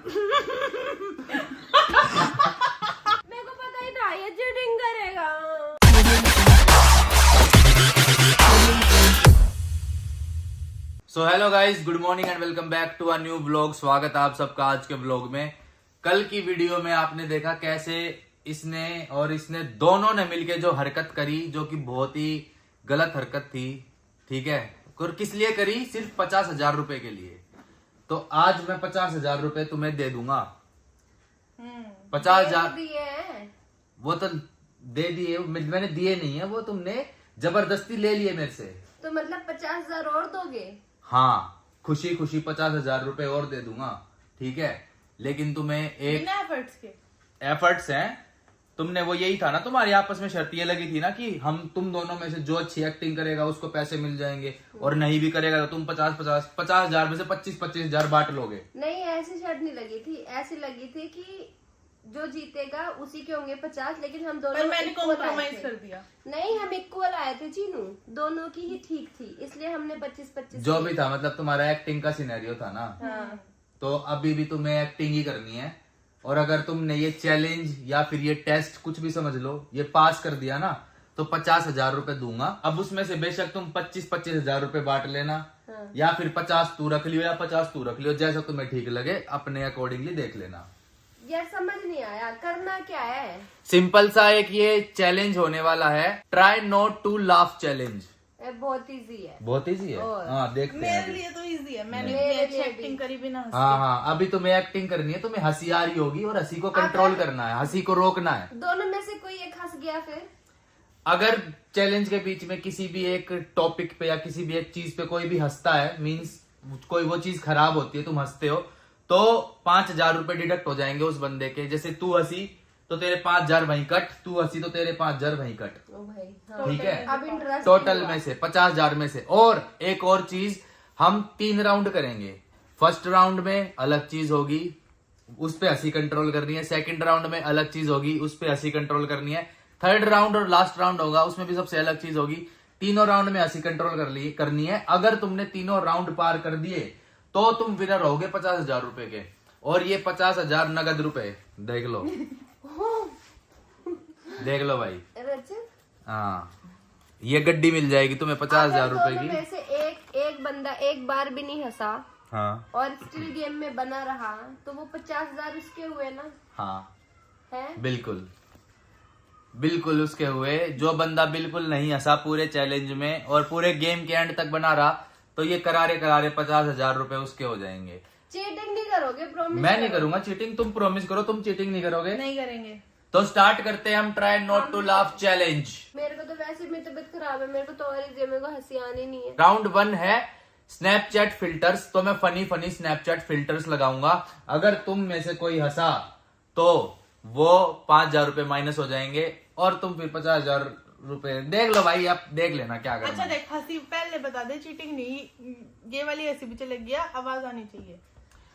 मेरे को पता ही था ये चीटिंग करेगा। So hello guys, good morning and welcome back to a new vlog. स्वागत है आप सबका आज के व्लॉग में। कल की वीडियो में आपने देखा कैसे इसने दोनों ने मिलके जो हरकत करी, जो कि बहुत ही गलत हरकत थी। ठीक है, और किस लिए करी? सिर्फ 50,000 रुपए के लिए। तो आज मैं 50,000 रुपए तुम्हें दे दूंगा। 50,000 वो तो दे दिए, मैंने दिए नहीं है, वो तुमने जबरदस्ती ले लिए मेरे से। तो मतलब 50,000 और दोगे? हाँ, खुशी खुशी 50,000 रुपए और दे दूंगा। ठीक है, लेकिन तुम्हें एक बिना एफर्ट्स के एफर्ट्स हैं। तुमने वो यही था ना, तुम्हारी आपस में शर्त ये लगी थी ना कि हम तुम दोनों में से जो अच्छी एक्टिंग करेगा उसको पैसे मिल जाएंगे, और नहीं भी करेगा तो तुम 50,000 में से 25,000 बांट लोगे। नहीं, ऐसी शर्त नहीं लगी थी। ऐसी लगी थी कि जो जीतेगा उसी के होंगे 50, लेकिन हम दोनों पर मैंने equal आए कॉम्प्रोमाइज थे। कर दिया। नहीं, हम इक्वल आए थे चीनू, दोनों की ही ठीक थी, इसलिए हमने 25-25 जो भी था, मतलब तुम्हारा एक्टिंग का सिनेरियो था ना। हाँ। तो अभी भी तुम्हें एक्टिंग ही करनी है। और अगर तुमने ये चैलेंज या फिर ये टेस्ट कुछ भी समझ लो, ये पास कर दिया ना, तो 50,000 रुपए दूंगा। अब उसमें से बेशक तुम 25,000 रुपए बांट लेना। हाँ। या फिर 50 तू रख लियो या 50 तू रख लियो, जैसा तुम्हें ठीक लगे, अपने अकॉर्डिंगली देख लेना। यार समझ नहीं आया, करना क्या है? सिंपल सा एक ये चैलेंज होने वाला है, try not to laugh challenge. बहुत इजी है। बहुत इजी है। और हाँ, देखते हैं मेरे अभी। लिए तो इजी है, मैंने मेरे इतनी अच्छी लिए एक्टिंग करी बिना हंसे। हाँ, अभी तुम्हें एक्टिंग करनी है, तुम्हें हंसी आ रही होगी और हंसी को कंट्रोल करना है, हंसी को रोकना है। दोनों में से कोई एक हंस गया फिर? अगर चैलेंज के बीच में किसी भी एक टॉपिक पे या किसी भी एक चीज पे कोई भी हंसता है, मींस कोई वो चीज खराब होती है, तुम हंसते हो, तो 5,000 रुपए डिडक्ट हो जाएंगे उस बंदे के। जैसे तू हंसी तो तेरे 5,000 वहीं कट, तू हंसी तो तेरे 5,000 वहीं कट। ओ भाई, हाँ। ठीक है, अब इंटरेस्ट टोटल में से 50,000 में से। और एक और चीज, हम 3 राउंड करेंगे। फर्स्ट राउंड में अलग चीज होगी, उस पे हंसी कंट्रोल करनी है। सेकंड राउंड में अलग चीज होगी, उस पे हंसी कंट्रोल करनी है। थर्ड राउंड और लास्ट राउंड होगा, उसमें भी सबसे अलग चीज होगी। तीनों राउंड में हंसी कंट्रोल करनी है। अगर तुमने तीनों राउंड पार कर दिए तो तुम विनर होगे 50,000 रुपए के। और ये 50,000 नगद रुपए, देख लो। देख लो भाई। रचित, हाँ, ये गड्डी मिल जाएगी तुम्हें 50,000 रुपए दोनों की। में से एक बंदा एक बार भी नहीं हंसा हाँ और स्टिल गेम में बना रहा, तो वो 50,000 उसके हुए ना? हाँ, है? बिल्कुल बिल्कुल उसके हुए। जो बंदा बिल्कुल नहीं हंसा पूरे चैलेंज में और पूरे गेम के एंड तक बना रहा, तो ये करारे 50,000 रुपए उसके हो जाएंगे। चीटिंग नहीं करोगे? प्रॉमिस? मैं नहीं करूंगा चीटिंग, तुम प्रॉमिस करो तुम चीटिंग नहीं करोगे। नहीं करेंगे। तो स्टार्ट करते हैं हम try not to laugh challenge. मेरे को तो वैसे भी तबीयत खराब है, मेरे को तो और इजी, मेरे को हंसी आनी नहीं है। राउंड 1 है स्नैपचैट फिल्टर्स। तो मैं फनी स्नैपचैट फिल्टर्स लगाऊंगा। अगर तुम में से कोई हंसा तो वो 5,000 रुपए माइनस हो जाएंगे, और तुम फिर 50,000 रुपए देख लो भाई, आप देख लेना क्या करना अच्छा है। देख, हंसी पहले बता दे, चीटिंग नहीं, ये वाली हंसी भी चलेगी, आवाज आनी चाहिए।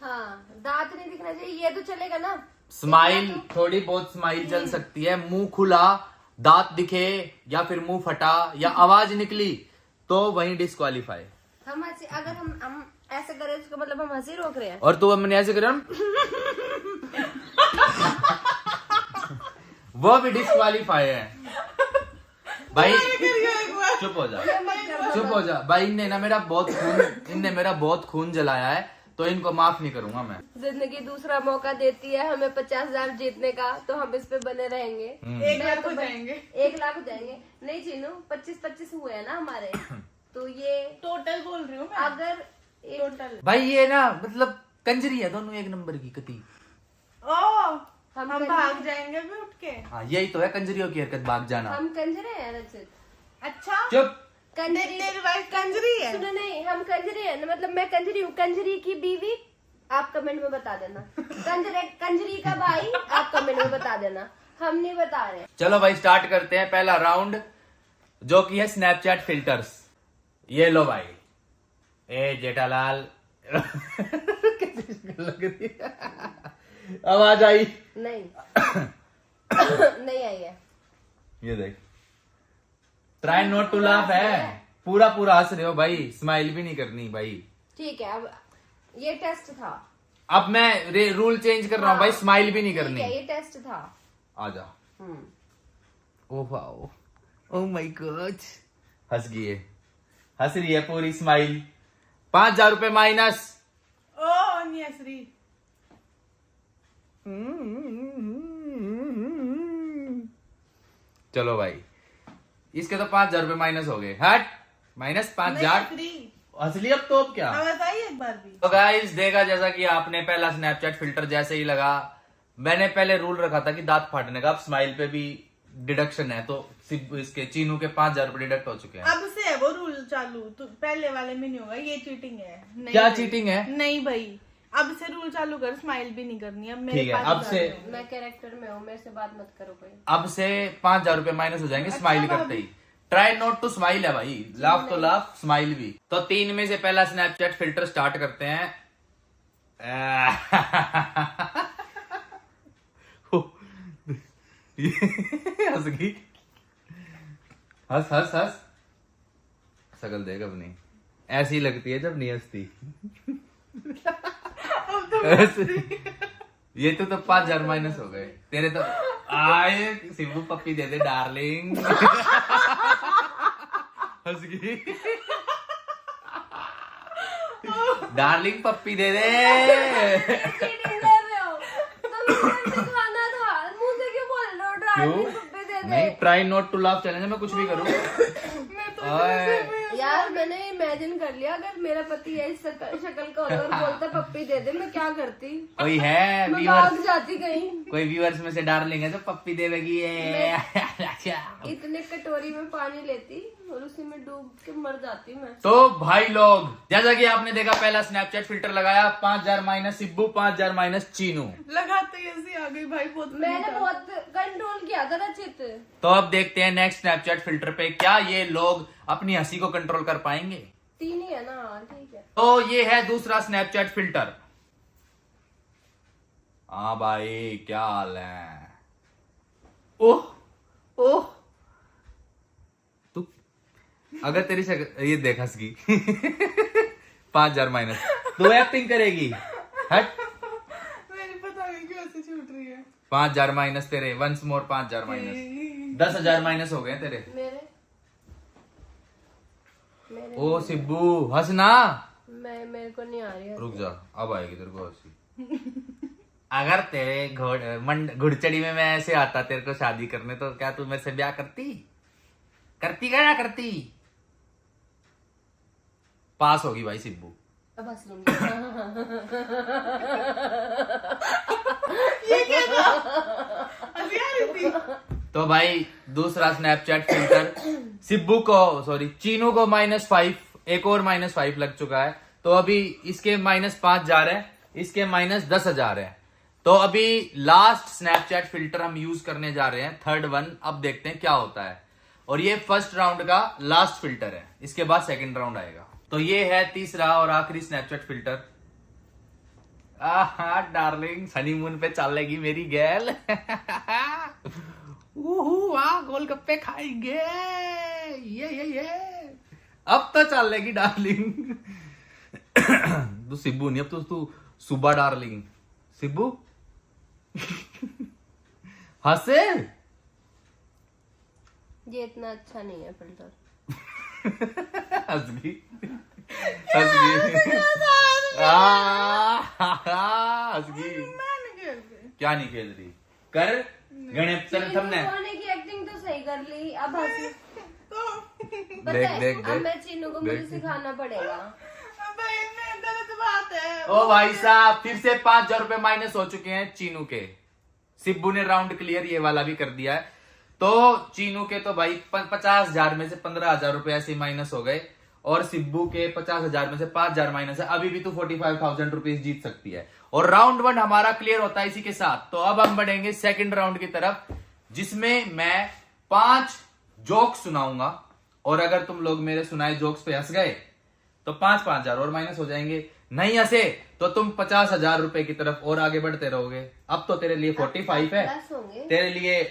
हाँ, दांत नहीं दिखना चाहिए, ये तो चलेगा ना? स्माइल, थोड़ी बहुत स्माइल चल सकती है। मुंह खुला, दांत दिखे या फिर मुंह फटा या आवाज निकली तो वहीं डिस्क्वालीफाई। हम हंसी, अगर हम ऐसे करें इसको मतलब हम हंसी रोक रहे हैं। और तू हमने ऐसे करे वो भी डिस्क्वालीफाई है भाई। चुप हो जा, चुप हो जा भाई। इनने मेरा बहुत खून जलाया है, तो इनको माफ नहीं करूंगा मैं। जिंदगी दूसरा मौका देती है हमें 50,000 जीतने का, तो हम इस पे बने रहेंगे। 1 लाख हो जाएंगे। 1 लाख हो जाएंगे। नहीं चीनू, 25-25 हुए हैं ना हमारे, तो ये टोटल बोल रही हूँ मैं। अगर टोटल भाई ये ना, मतलब कंजरी है दोनों एक नंबर की कती। हम भाग जाएंगे भी उठ के। हाँ, यही तो है कंजरियों की हरकत, भाग जाना। हम कंजरे हैं रचित। अच्छा, चुप। कंजरी, तेरी वाइफ कंजरी है? सुनो, नहीं, हम कंजरी है, मतलब मैं कंजरी हूँ। कंजरी की बीवी आप कमेंट में बता देना। कंजरी का भाई आप कमेंट में बता देना, हम नहीं बता रहे। चलो भाई स्टार्ट करते हैं पहला राउंड, जो कि है स्नैपचैट फिल्टर्स। ये लो भाई, ए जेठालाल कैसी लग रही है? आवाज आई? नहीं नहीं आई है। ये देख, ट्राई नॉट टू लाफ है, पूरा हंस रहे हो भाई, स्माइल भी नहीं करनी भाई। ठीक है, अब ये टेस्ट था। अब मैं रूल चेंज कर रहा हूँ भाई, स्माइल भी नहीं ठीक करनी। है, ये टेस्ट था। आजा। हम्म। Oh wow, oh my god, हंस गई है, हंस रही है पूरी स्माइल। 5,000 रुपए माइनस। ओ न्यासरी। चलो भाई, इसके तो 5,000 रुपए माइनस हो गए। हट, माइनस 5,000। असली अब तो अब क्या। अब बताइए एक बार भी। तो गाइस देखा, जैसा कि आपने पहला स्नैपचैट फिल्टर जैसे ही लगा, मैंने पहले रूल रखा था कि दांत फाटने का, अब स्माइल पे भी डिडक्शन है, तो सिर्फ इसके चीनू के 5,000 रुपए डिडक्ट हो चुके हैं। अब से है वो रूल चालू, तो पहले वाले में नहीं होगा, ये चीटिंग है। नहीं क्या भाई। चीटिंग है? नहीं भाई, अब से रूल चालू कर, स्माइल भी नहीं करनी। अब मेरे ठीक है, पास अब से मैं कैरेक्टर में हूँ, मेरे से बात मत करो कोई। अब से 5,000 रुपए माइनस हो जाएंगे स्माइल करते ही। ट्राई नॉट टू स्माइल है भाई, लाफ तो लाफ, स्माइल भी। तो 3 में से पहला स्नैपचैट फिल्टर स्टार्ट करते हैं। हंस गई, हंस हंस हंस, शकल देख अपनी, ऐसी लगती है जब नहीं हंसती। ये तो 5,000 माइनस हो गए तेरे तो। आए सिब्बू, पप्पी दे दे डार्लिंग। हंस गई, डार्लिंग पप्पी दे दे। चीटिंग कर रहे हो तो मुझे सिखाना था, मुंह से क्यों बोल रहे हो? क्यों? पप्पी दे दे। नहीं, try not to laugh challenge, मैं कुछ भी करूँ। यार मैंने इमेजिन कर लिया, अगर मेरा पति है इस शक्ल का होता और बोलता पप्पी दे दे, मैं क्या करती? कोई है मैं व्यूअर्स, भाग जाती कहीं। कोई व्यूअर्स में से डार्लिंग है तो पप्पी देगी। इतने कटोरी में पानी लेती और उसी में डूब के मर जाती मैं। तो भाई लोग, जैसा कि आपने देखा, पहला स्नैपचैट फिल्टर लगाया, 5,000 माइनस सिब्बू, 5,000 माइनस चीनू। लगाते ही ऐसी आ गई भाई, बहुत मैंने बहुत कंट्रोल किया था रचित। तो अब देखते हैं नेक्स्ट स्नैपचैट फिल्टर पे, क्या ये लोग अपनी हंसी को कंट्रोल कर पाएंगे। 3 ही है ना, ठीक है। तो ये है दूसरा स्नैपचैट फिल्टर। हाँ भाई, क्या हाल है? ओह ओह, तू अगर तेरी शक्ल ये देख, हंस गई। 5,000 माइनस, तू एक्टिंग करेगी? हट, मेरी पता नहीं क्यों ऐसी छूट रही है। 5,000 माइनस तेरे, वंस मोर 5,000 माइनस, 10,000 माइनस हो गए तेरे। मेरे ओ सिब्बू, हंसना। मेरे को नहीं आ रही है। रुक जा, अब आएगी तेरे को हंसी। अगर तेरे घुड़चड़ी में मैं ऐसे आता तेरे को शादी करने, तो क्या तू मेरे से ब्याह करती? करती क्या ना करती? पास होगी भाई सिब्बू। अब हंस लूंगी। ये क्या था? हंसी आ रही थी। तो भाई दूसरा स्नैपचैट फिल्टर, सिब्बू को, सॉरी चीनू को -5, एक और -5 लग चुका है। तो अभी इसके -5 जा रहे हैं, इसके -10,000 है। तो अभी लास्ट स्नैपचैट फिल्टर हम यूज करने जा रहे हैं, थर्ड वन। अब देखते हैं क्या होता है। और ये फर्स्ट राउंड का लास्ट फिल्टर है, इसके बाद सेकंड राउंड आएगा। तो ये है तीसरा और आखिरी स्नैपचैट फिल्टर। डार्लिंग, हनीमून पे चलेगी मेरी गैल। गोलगप्पे खाएंगे, ये अब तो चलेगी डार्लिंग। तू सिब्बू नहीं, अब तो तू सुबह डार्लिंग। सिब्बू हंसे। ये इतना अच्छा नहीं है फिल्टर। हंस गई, हंस गई, हंस गई। मैं नहीं खेलती। क्या नहीं खेल रही? कर गणेश थमने। होने की एक्टिंग तो सही कर ली, अब हंसी। तो पता देख, है, देख, अब देख। मैं चीनू को मुझे देख। सिखाना पड़ेगा। भाई मैं गलत बात है। ओ भाई साहब, फिर से 5,000 रुपए माइनस हो चुके हैं चीनू के। सिब्बू ने राउंड क्लियर ये वाला भी कर दिया है। तो चीनू के तो भाई 50,000 में से 15,000 रुपए ऐसे माइनस हो गए, और सिब्बू के 50,000 में से 5,000 माइनस है। अभी भी तो 45,000 रुपीज जीत सकती है, और राउंड 1 हमारा क्लियर होता है इसी के साथ। तो अब हम बढ़ेंगे सेकंड राउंड की तरफ, जिसमें मैं 5 जोक्स सुनाऊंगा, और अगर तुम लोग मेरे सुनाए जोक्स पे हंस गए तो 5,000 और माइनस हो जाएंगे। नहीं हंसे तो तुम 50,000 रुपए की तरफ और आगे बढ़ते रहोगे। अब तो तेरे लिए 45 है, प्लस होंगे? तेरे लिए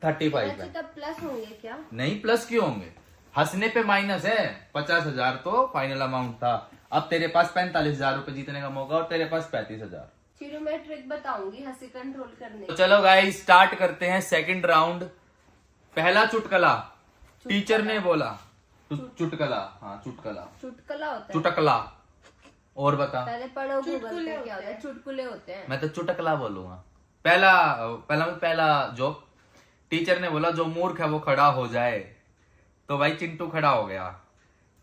35 है। तब प्लस होंगे क्या? नहीं, प्लस क्यों होंगे? हंसने पे माइनस है। 50,000 तो फाइनल अमाउंट था। अब तेरे पास 45,000 रुपए जीतने का मौका, और तेरे पास 35,000। चीनू मैं ट्रिक बताऊंगी हंसी कंट्रोल करने तो की। चलो गाइस स्टार्ट करते हैं सेकंड राउंड। पहला चुटकला टीचर ने बोला। चुटकला, हाँ चुटकला, चुटकुला होता है। चुटकला। और बता। पहले पढ़ो गूगल चुटकुले पे क्या होता होते है। चुटकुले होते हैं। मैं तो चुटकला बोलूंगा। पहला जोक। टीचर ने बोला जो मूर्ख है वो खड़ा हो जाए। तो भाई चिंटू खड़ा हो गया।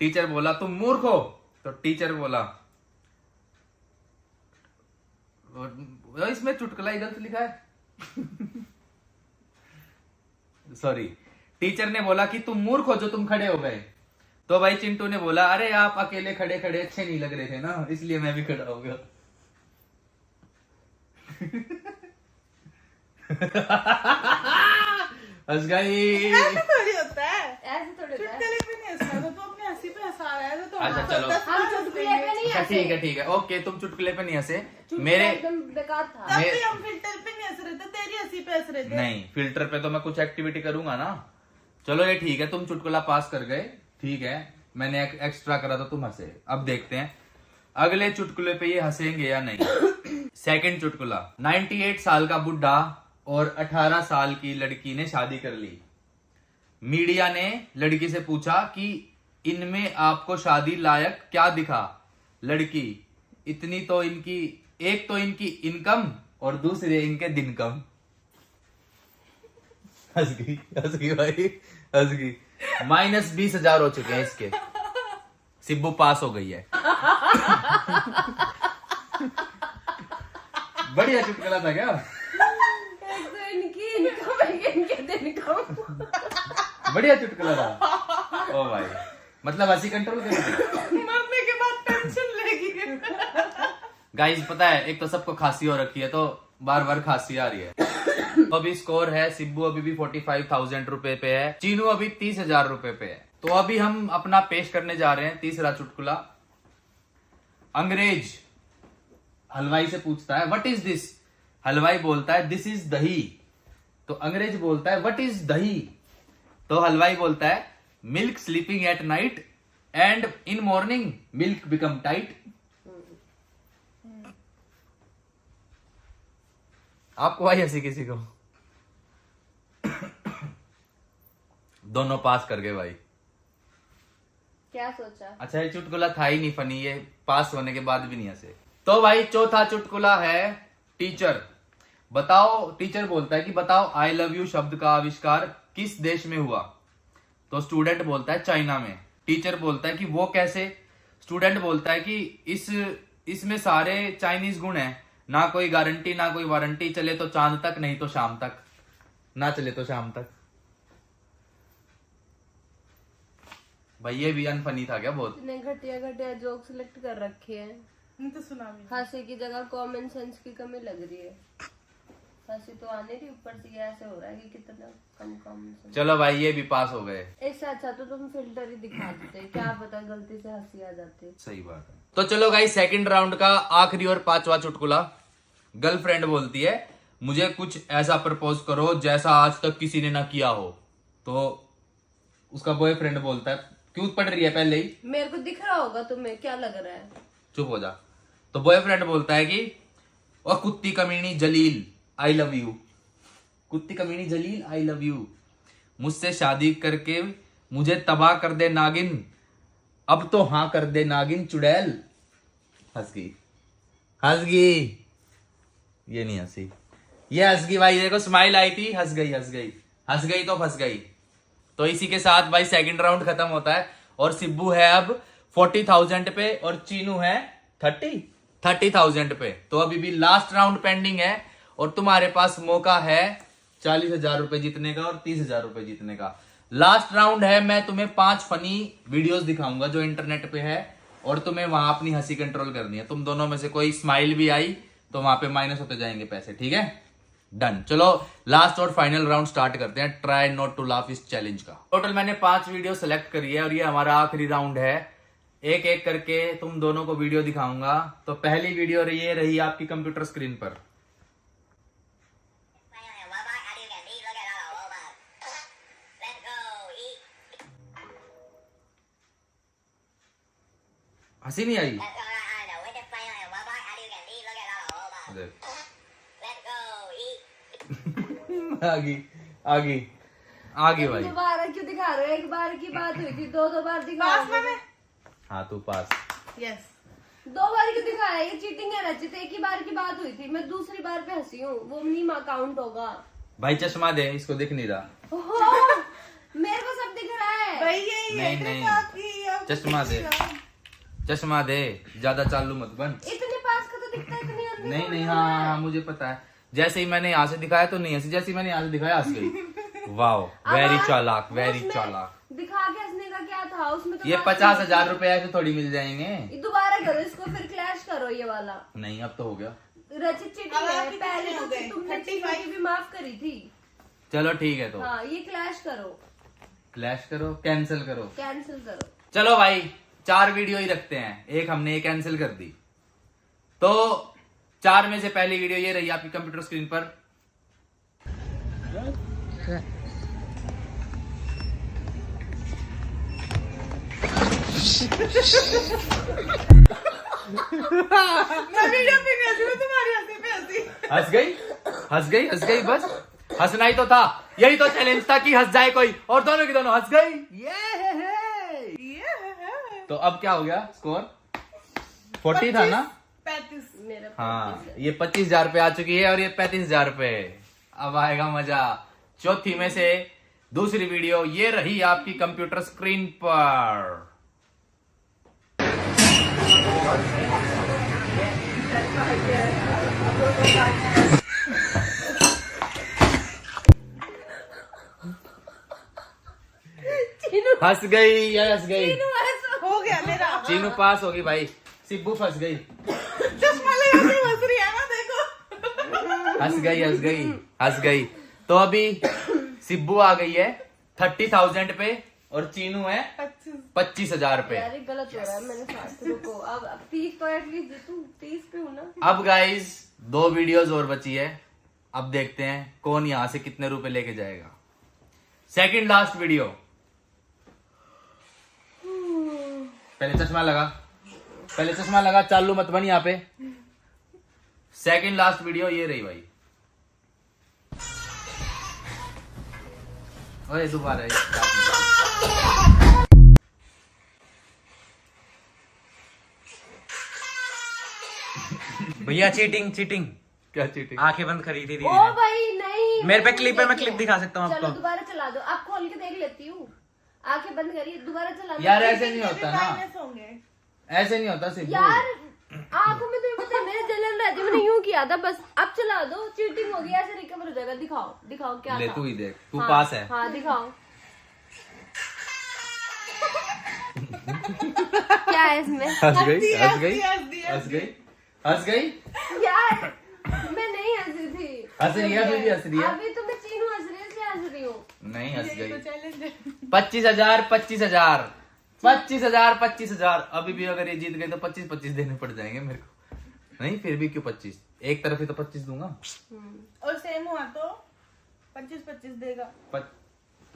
टीचर बोला तुम मूर्ख हो। तो टीचर बोला, इसमें चुटकुला ही गलत लिखा है। सॉरी। टीचर ने बोला कि तुम मूर्ख हो जो तुम खड़े हो गए। तो भाई चिंटू ने बोला अरे आप अकेले खड़े खड़े अच्छे नहीं लग रहे थे ना, इसलिए मैं भी खड़ा हो गया। हंस गई। ऐसे थोड़ी होता है, ऐसे थोड़े होता है। चुटकुले पे नहीं हंसना, तो तू अपने हंसी पे हंसा रहा है, तो अच्छा, चलो। हम चुटकुले पे नहीं अच्छा हंसे। ठीक है ओके, तुम चुटकुले पे नहीं हंसे। चुटकुला मेरे एकदम बेकार था। तब भी हम फिल्टर पे नहीं हंस रहे थे, तेरी हंसी पे हंस रहे थे। नहीं, फिल्टर पे तो मैं कुछ एक्टिविटी करूंगा ना। चलो ये ठीक है, तुम चुटकुला पास कर गए, ठीक है। मैंने एक्स्ट्रा करा तो तुम हंसे। अब देखते हैं अगले चुटकुले पे ये हंसेंगे या नहीं। सेकंड चुटकुला। 98 साल का बुढ़ा और 18 साल की लड़की ने शादी कर ली। मीडिया ने लड़की से पूछा कि इनमें आपको शादी लायक क्या दिखा। लड़की, इतनी तो इनकी, एक तो इनकी इनकम और दूसरे इनके दिन कम। हंस गई भाई, हंस गई। -20,000 हो चुके हैं इसके। सिब्बू पास हो गई है। बढ़िया चुटकुला था क्या? एक तो इनकी इनकम है, इनके दिन कम। बढ़िया चुटकुला था। ओ भाई, मतलब हंसी कंट्रोल करेगी। मरने के बाद पेंशन लेगी। गाइस पता है, एक तो सबको खांसी हो रखी है, तो बार बार खांसी आ रही है। तो अभी स्कोर है, सिब्बू अभी भी 45,000 रुपए पे है, चीनू अभी 30,000 रुपए पे है। तो अभी हम अपना पेश करने जा रहे हैं तीसरा चुटकुला। अंग्रेज हलवाई से पूछता है व्हाट इज दिस। हलवाई बोलता है दिस इज दही। तो अंग्रेज बोलता है व्हाट इज दही। तो हलवाई बोलता है milk sleeping at night and in morning milk become tight. आपको आई हंसी किसी को? दोनों पास कर गए भाई। क्या सोचा? अच्छा ये चुटकुला था ही नहीं फनी, ये पास होने के बाद भी नहीं हंसे। तो भाई चौथा चुटकुला है टीचर। बताओ, टीचर बोलता है कि बताओ आई लव यू शब्द का आविष्कार किस देश में हुआ। तो स्टूडेंट बोलता है चाइना में। टीचर बोलता है कि वो कैसे। स्टूडेंट बोलता है कि इसमें सारे चाइनीज गुण हैं, ना कोई गारंटी ना कोई वारंटी, चले तो चांद तक नहीं तो शाम तक, ना चले तो शाम तक। भाई ये भी अनफनी था क्या बहुत? इतने घटिया घटिया जोक सिलेक्ट कर रखे हैं। तो सुना भी। हंसी की जगह कॉमन सेंस की कमी लग रही है। हंसी तो आने रही, ऊपर से ये ऐसे हो रहा है कि कितना कम कॉमन सेंस। चलो भाई ये भी पास हो गए। इससे अच्छा तो तुम फिल्टर ही दिखा देते, क्या पता गलती से हंसी आ जाती। सही बात है। तो चलो गाइस सेकंड राउंड का आखिरी और पांचवा चुटकुला। गर्लफ्रेंड बोलती है मुझे कुछ ऐसा प्रपोज करो जैसा आज तक किसी ने ना किया हो। तो उसका बॉयफ्रेंड बोलता है क्यों पढ़ रही है पहले ही? मेरे को दिख रहा होगा तुम्हें, क्या लग रहा है? चुप हो जा। तो बॉयफ्रेंड बोलता है कि और कुत्ती कमीनी जलील आई लव यू। कुत्ती कमीनी जलील आई लव यू। मुझसे शादी करके मुझे तबाह कर दे नागिन, अब तो हाँ कर दे नागिन चुड़ैल। हंस गई, हंस गई। ये नहीं हंसी, ये हंस गई भाई। देखो स्माइल आई थी, हंस गई, हंस गई, हंस गई तो फंस गई। तो इसी के साथ भाई सेकंड राउंड खत्म होता है और सिब्बू है अब 40,000 पे और चीनू है 30,000 पे। तो अभी भी लास्ट राउंड पेंडिंग है और तुम्हारे पास मौका है 40,000 रुपए जीतने का और 30,000 रुपए जीतने का। लास्ट राउंड है, मैं तुम्हें 5 फनी वीडियोस दिखाऊंगा जो इंटरनेट पे है और तुम्हें वहां अपनी हंसी कंट्रोल करनी है। तुम दोनों में से कोई स्माइल भी आई तो वहां पे माइनस होते जाएंगे पैसे, ठीक है? डन। चलो लास्ट और फाइनल राउंड स्टार्ट करते हैं, ट्राई नॉट टू लाफ इस चैलेंज का। टोटल मैंने 5 वीडियो सेलेक्ट करी है और ये हमारा आखिरी राउंड है। एक एक करके तुम दोनों को वीडियो दिखाऊंगा। तो पहली वीडियो ये रही आपकी कंप्यूटर स्क्रीन पर। हंसी नहीं आई? दे। आगी भाई। दोबारा क्यों दिखा रहे हो? एक बार की बात हुई थी, दो बार दिखा पास में रहे हो। मैं। हाँ तू पास। यस। 2 बार क्यों दिखाया? ये चीटिंग है रचित। एक ही बार की बात हुई थी, मैं दूसरी बार पे हंसी हूँ, वो नहीं अकाउंट होगा। भाई चश्मा दे, इसको दिख नहीं रहा। ओहो, मेरे को सब दिख रहा है। भाई यही है नहीं, ट्रिक आपकी, आप चश्मा दे। चश्मा दे, ज्यादा चालू मत बन। इतने पास का तो दिखता है, इतने अंदर नहीं का नहीं, तो हाँ मुझे पता है। जैसे ही मैंने यहाँ से दिखाया तो नहीं हंसी, जैसे ही मैंने यहाँ से दिखाया हंस गई। वाओ, वेरी अब चालाक, वेरी उसमें चालाक। दिखा के हंसने का क्या था उसमें? तो ये बात 50,000 रुपए ऐसे थोड़ी मिल जाएंगे। ये दोबारा करो इसको, फिर क्लैश करो ये वाला। नहीं अब तो हो गया। रचित चीटिंग अब है, आपकी पहले कितने हो तो गए? तुमने 35? चीटिंग भी माफ करी थी। चलो ठीक है, तो हाँ, ये क्लैश करो, क्लैश करो, कैंसिल करो। कैंसिल करो। चलो भाई 4 वीडियो ही रखते हैं, एक हमने ये कैंसिल कर दी। तो 4 में से पहली वीडियो ये रही आपकी कंप्यूटर स्क्रीन पर। मैं वीडियो पे नहीं हंसी, मैं तुम्हारी हंसी पे हंसी। हंस गई बस। हंसना ही तो था, यही तो चैलेंज था कि हंस जाए कोई, और दोनों की दोनों हंस गई। तो अब क्या हो गया स्कोर? 40 था ना? 35। मेरा हाँ, ये 25,000 पे आ चुकी है और ये 35,000 पे। अब आएगा मजा। चौथी में से दूसरी वीडियो ये रही आपकी कंप्यूटर स्क्रीन पर। हंस गई, हंस गई। हो गया मेरा। चीनू पास होगी भाई, सिब्बू फंस गई। चश्मा लगा के हंस रही है ना, देखो। हंस गई। तो अभी सिब्बू आ गई है 30,000 पे और चीनू है 25,000 पे। यार ये गलत हो रहा है, मैंने साथ रुको। अब 30 तो एटलीस्ट दे तू, 30 पे हूँ ना। अब गाइस 2 वीडियोस और बची है। अब देखते हैं कौन यहां से कितने रुपए लेके जाएगा। Second last video. पहले चश्मा लगा, चालू मत बन यहाँ पे। सेकंड लास्ट वीडियो ये रही भाई। ओए दोबारा भैया चीटिंग क्या चीटिंग? आंखें बंद करी थी ओ भाई नहीं, मेरे पे मैंने क्लिप है, मैं देखी क्लिप दिखा सकता हूँ चलो आपको। दोबारा चला दो, आप खोल के देख लेती हूँ। आंखें बंद करिए, दोबारा चला दो। यार ऐसे नहीं होता ना, माइनस होंगे। ऐसे नहीं होता सिब्बू। यार आंखों में तुम्हें पता है मेरे जलन रहती है, मैंने यूं किया था बस। अब चला दो, चीटिंग होगी, ऐसे रिकवर हो जाएगा। दिखाओ क्या ले था। तू ही देख, तू हाँ, पास है। हाँ दिखाओ क्या है इसमें। हंस गई। यार मैं नहीं हंसी थी। हंस रही है, अभी भी हंस रही है। अभी तो मैं चीनू हंस रही है, इसलिए हंस रही हूँ। नहीं हंस ये तो गई। चैलेंज है। 25,000। अभी भी अगर ये जीत गए तो 25 देने पड़ जाएंगे मेरे को। नहीं फिर भी क्यों 25, एक तरफ ही तो 25 दूंगा। और सेम हुआ तो 25 देगा।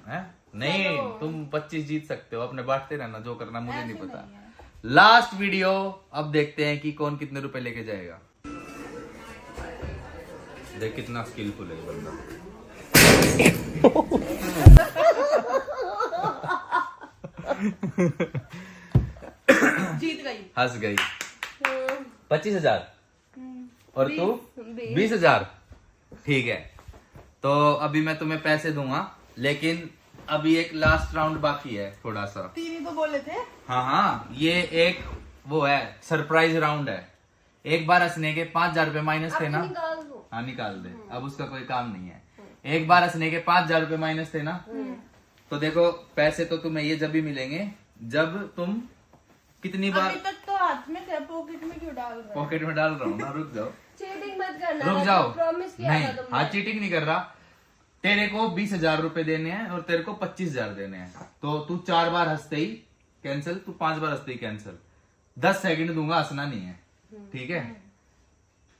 हैं? नहीं चलो। तुम 25 जीत सकते हो, अपने बांटते रहना, जो करना मुझे ऐसे नहीं पता। नहीं है। लास्ट वीडियो, अब देखते हैं कि कौन कितने रुपए लेके जाएगा। देख कितना स्किलफुल है ये बंदा। जीत गई। हंस गई। 25,000 और तू 20। 20,000। ठीक है, तो अभी मैं तुम्हें पैसे दूंगा, लेकिन अभी एक लास्ट राउंड बाकी है थोड़ा सा। 3 ही तो बोले थे। हाँ, ये एक वो है सरप्राइज राउंड है। एक बार हंसने के 5,000 रुपए माइनस थे ना। निकाल दो। हाँ निकाल दे, अब उसका कोई काम नहीं है। एक बार हंसने के 5,000 रुपए माइनस थे ना। तो देखो पैसे तो तुम्हें ये जब भी मिलेंगे जब तुम कितनी बार। अभी तक तो हाथ में थे, पॉकेट में क्यों डाल रहे हो? पॉकेट में डाल रहा हूँ ना, रुक जाओ। चीटिंग मत करना। रुक जाओ। प्रॉमिस किया नहीं, था तुमने। हाँ चीटिंग नहीं कर रहा। तेरे को 20,000 रुपए देने हैं और तेरे को 25,000 देने हैं। तो तू 4 बार हंसते ही कैंसिल, तू 5 बार हंसते ही कैंसिल। 10 सेकंड दूंगा, हंसना नहीं है, ठीक है?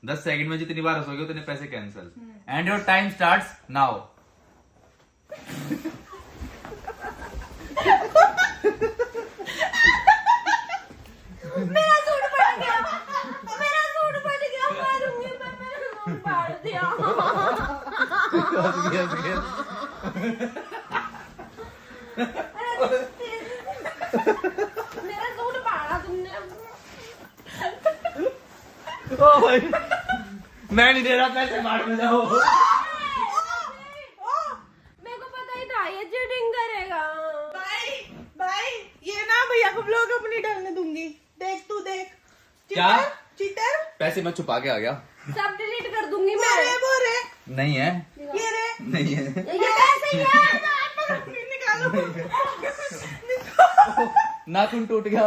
10 सेकंड में जितनी बार हंसोगे उतने पैसे cancel. And your time starts now. मेरा सूट फट गया, मारूंगी मैं। मेरा सूट फाड़ा तुमने। ओ भाई मैं नहीं दे रहा पैसे, मार में जाओ। मेरे को पता ही था ये चीटिंग करेगा। भाई ये ना भैया को ब्लॉग अपनी डालने दूंगी। देख तू देख। क्या? चीटर। पैसे मैं छुपा के आ गया। सब डिलीट कर दूंगी मैं। वो रे नहीं है, ये रे नहीं है। ये कैसे ही है? निकालो। नाखून टूट गया,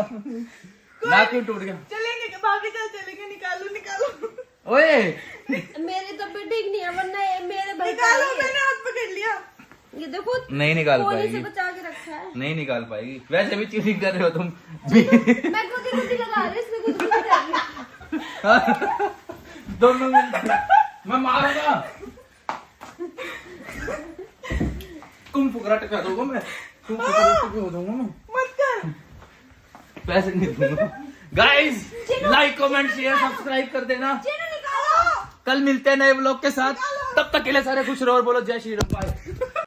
नाखून टूट गया। चलेंगे भाभी कल चलेंगे। निकालो निकालो ओए मेरी तबीयत ठीक नहीं है, वरना ये मेरे भाई निकालो। मैंने हाथ पकड़ लिया। ये देखो नहीं निकाल कोहनी से पाएगी, बचा के रखा है। नहीं निकाल पाएगी। वैसे भी चीटिंग कर रहे हो तुम। मैं खुद ही लगा रही, इसने खुद ही कर रही। दोनों मिलकर मैं मारूंगा। तुम फुकरा टका दोगे, मैं तुम फुकरा टका दूंगा मैं। मत कर। पैसे नहीं दूंगा। Guys like comment share subscribe कर देना। चलो निकालो। कल मिलते हैं नए ब्लॉग के साथ, तब तक के लिए सारे खुश रहो और बोलो जय श्री राम। बाय।